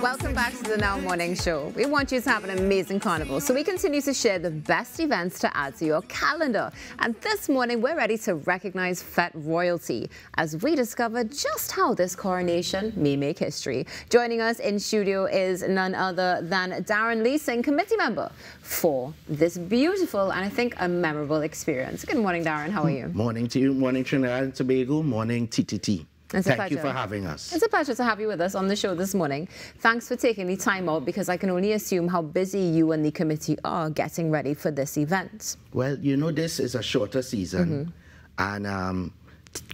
Welcome back to the Now Morning Show. We want you to have an amazing carnival, so we continue to share the best events to add to your calendar. And this morning, we're ready to recognize Fete Royalty as we discover just how this coronation may make history. Joining us in studio is none other than Darren Leesing, committee member for this beautiful and I think a memorable experience. Good morning, Darren. How are you? Morning to you. Morning, Trinidad and Tobago. Morning, TTT. Thank you for having us. It's a pleasure to have you with us on the show this morning. Thanks for taking the time out, because I can only assume how busy you and the committee are getting ready for this event. Well, you know, this is a shorter season, and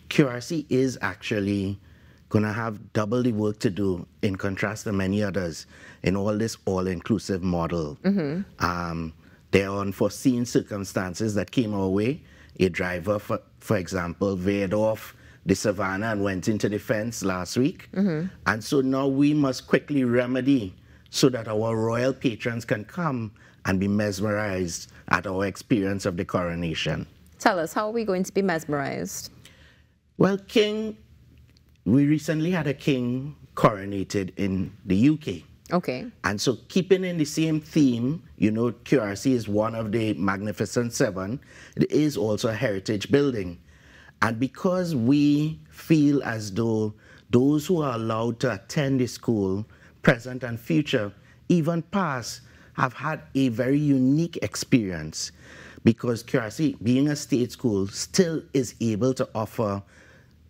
QRC is actually going to have double the work to do in contrast to many others in all this all-inclusive model. There are unforeseen circumstances that came our way. A driver, for example, veered off the savannah and went into the fence last week. And so now we must quickly remedy so that our royal patrons can come and be mesmerized at our experience of the coronation. Tell us, how are we going to be mesmerized? Well, we recently had a king coronated in the UK. Okay. And so keeping in the same theme, you know, QRC is one of the Magnificent Seven. It is also a heritage building. And because we feel as though those who are allowed to attend the school, present and future, even past, have had a very unique experience, because QRC, being a state school, still is able to offer,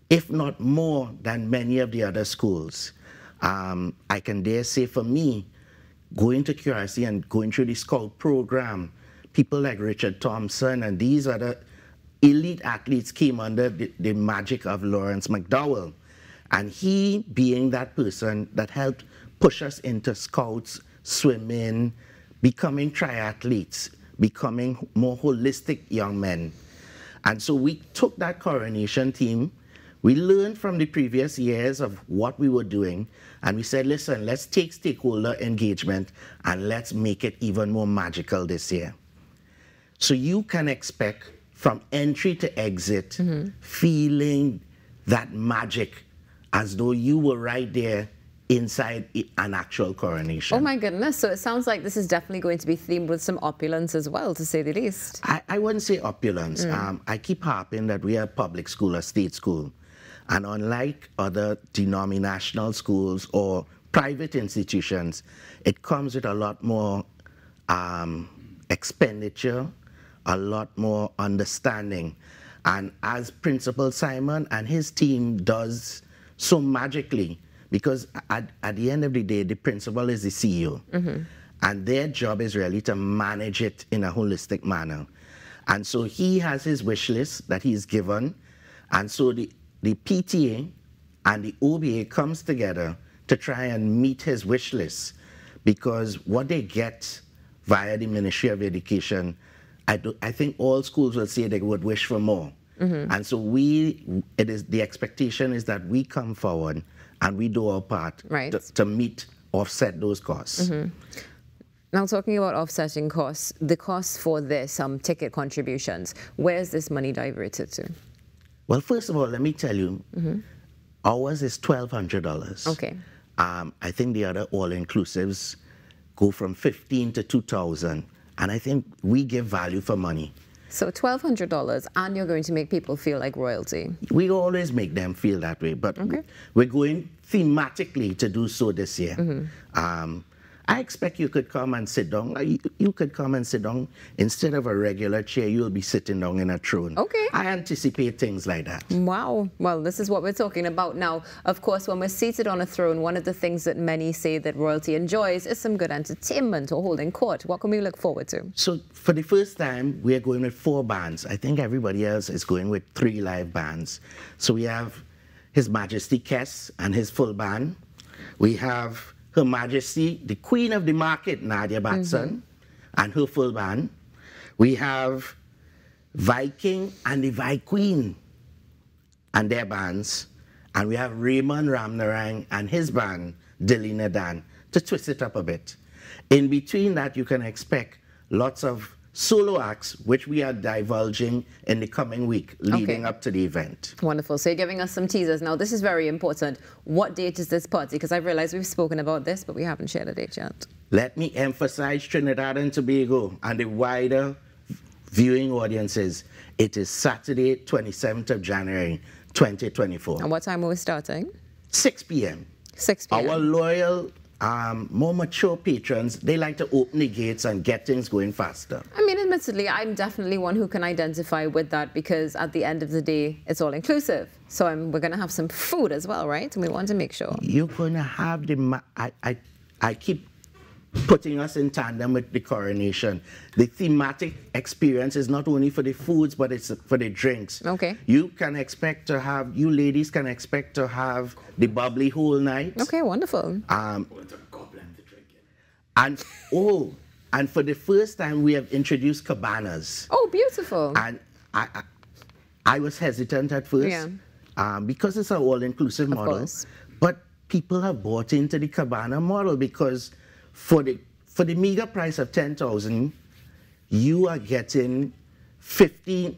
if not more than many of the other schools. I can dare say for me, going to QRC and going through the Scout program, people like Richard Thompson and these other elite athletes came under the magic of Lawrence McDowell. And he being that person that helped push us into Scouts, swimming, becoming triathletes, becoming more holistic young men. And so we took that coronation theme, we learned from the previous years of what we were doing, and we said, listen, let's take stakeholder engagement and let's make it even more magical this year. So you can expect from entry to exit, feeling that magic as though you were right there inside an actual coronation. Oh my goodness, so it sounds like this is definitely going to be themed with some opulence as well, to say the least. I wouldn't say opulence. I keep harping that we are a public school, a state school. And unlike other denominational schools or private institutions, it comes with a lot more expenditure, a lot more understanding. And as Principal Simon and his team does so magically, because at the end of the day, the principal is the CEO. And their job is really to manage it in a holistic manner. And so he has his wish list that he's given. And so the PTA and the OBA comes together to try and meet his wish list, because what they get via the Ministry of Education, I think all schools will say they would wish for more. And so the expectation is that we come forward and we do our part to offset those costs. Now, talking about offsetting costs, the costs for this, ticket contributions, where is this money diverted to? Well, first of all, let me tell you, ours is $1,200. Okay. I think the other all-inclusives go from $1,500 to $2,000. And I think we give value for money. So $1,200, and you're going to make people feel like royalty. We always make them feel that way, but we're going thematically to do so this year. I expect you could come and sit down. You could come and sit down. Instead of a regular chair, you'll be sitting down in a throne. Okay. I anticipate things like that. Wow. Well, this is what we're talking about now. Of course, when we're seated on a throne, one of the things that many say that royalty enjoys is some good entertainment or holding court. What can we look forward to? So for the first time, we're going with 4 bands. I think everybody else is going with 3 live bands. So we have His Majesty Kess and his full band. We have Her Majesty, the Queen of the Market, Nadia Batson, and her full band. We have Viking and the Vi Queen and their bands. And we have Raymond Ramnarang and his band, Dilly Nadan, to twist it up a bit. In between that, you can expect lots of solo acts, which we are divulging in the coming week leading up to the event. Wonderful. So you're giving us some teasers. Now, this is very important. What date is this party? Because I've realized we've spoken about this, but we haven't shared a date yet. Let me emphasize Trinidad and Tobago and the wider viewing audiences. It is Saturday, 27th of January, 2024. And what time are we starting? 6 p.m. 6 p.m. Our loyal, more mature patrons, they like to open the gates and get things going faster. I mean, admittedly, I'm definitely one who can identify with that because at the end of the day, it's all inclusive. So we're going to have some food as well, right? And we want to make sure. You're going to have the... I keep putting us in tandem with the Coronation. The thematic experience is not only for the foods, but it's for the drinks. Okay. You ladies can expect to have the bubbly whole night. Okay, wonderful. And for the first time, we have introduced cabanas. Oh, beautiful. And I was hesitant at first because it's an all-inclusive model. Of course. But people have bought into the cabana model because for the meager price of $10,000, you are getting 15.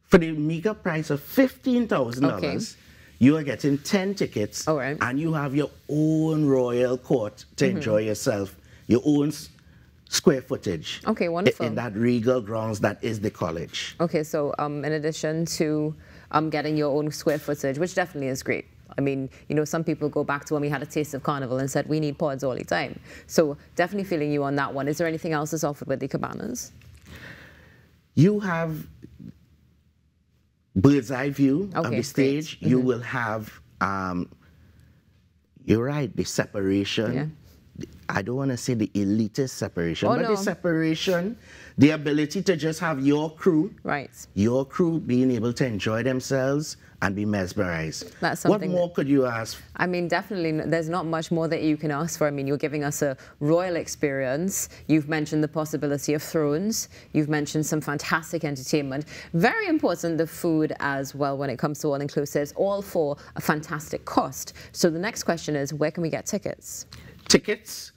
For the meager price of $15,000, you are getting 10 tickets, and you have your own royal court to enjoy yourself, your own square footage. Okay, wonderful. In that regal grounds that is the college. Okay, so in addition to getting your own square footage, which definitely is great. I mean, you know, some people go back to when we had a taste of Carnival and said, we need pods all the time. So definitely feeling you on that one. Is there anything else that's offered with the cabanas? You have bird's eye view of the stage. You will have, you're right, the separation. Yeah. I don't want to say the elitist separation, but the separation, the ability to just have your crew, your crew being able to enjoy themselves and be mesmerized. That's something. What more could you ask? I mean, definitely, there's not much more that you can ask for. I mean, you're giving us a royal experience. You've mentioned the possibility of thrones. You've mentioned some fantastic entertainment. Very important, the food as well when it comes to all-inclusives, all for a fantastic cost. So the next question is, where can we get tickets? Tickets,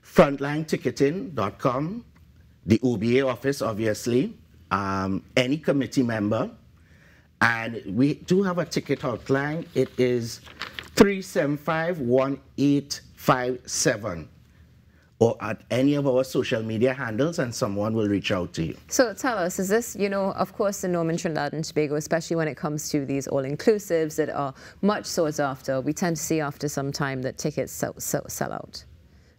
frontlineticketing.com, the OBA office, obviously, any committee member. And we do have a ticket hotline. It is 375-1857. Or at any of our social media handles, and someone will reach out to you. So tell us, is this, you know, of course, the norm in Trinidad and Tobago, especially when it comes to these all-inclusives that are much sought after, we tend to see after some time that tickets sell out.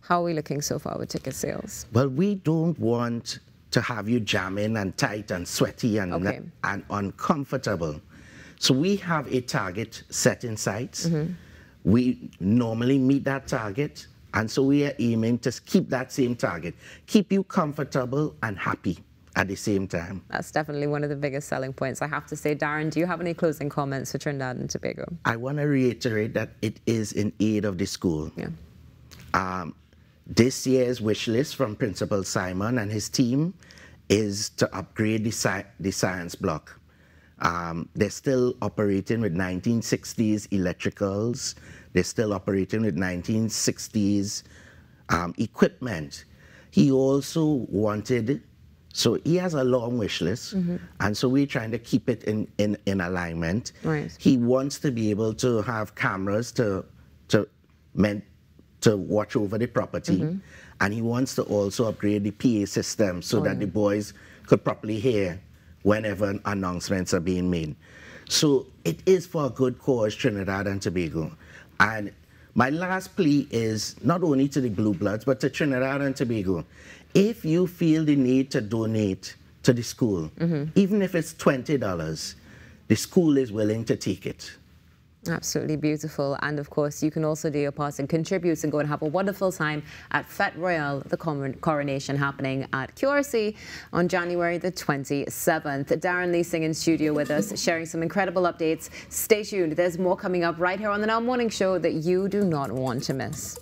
How are we looking so far with ticket sales? Well, we don't want to have you jamming and tight and sweaty and uncomfortable. So we have a target set in sight. We normally meet that target. And so we are aiming to keep that same target, keep you comfortable and happy at the same time. That's definitely one of the biggest selling points, I have to say. Darren, do you have any closing comments for Trinidad and Tobago? I want to reiterate that it is in aid of the school. Yeah. This year's wish list from Principal Simon and his team is to upgrade the science block. They're still operating with 1960s electricals. They're still operating with 1960s equipment. He also wanted, so he has a long wish list, and so we're trying to keep it in alignment. He wants to be able to have cameras to watch over the property, and he wants to also upgrade the PA system so that the boys could properly hear whenever announcements are being made. So it is for a good cause, Trinidad and Tobago. And my last plea is not only to the Blue Bloods, but to Trinidad and Tobago. If you feel the need to donate to the school, even if it's $20, the school is willing to take it. Absolutely beautiful. And of course, you can also do your part and contribute and go and have a wonderful time at Fete Royal, the coronation happening at QRC on January the 27th. Darren Leasing in studio with us, sharing some incredible updates. Stay tuned. There's more coming up right here on the Now Morning Show that you do not want to miss.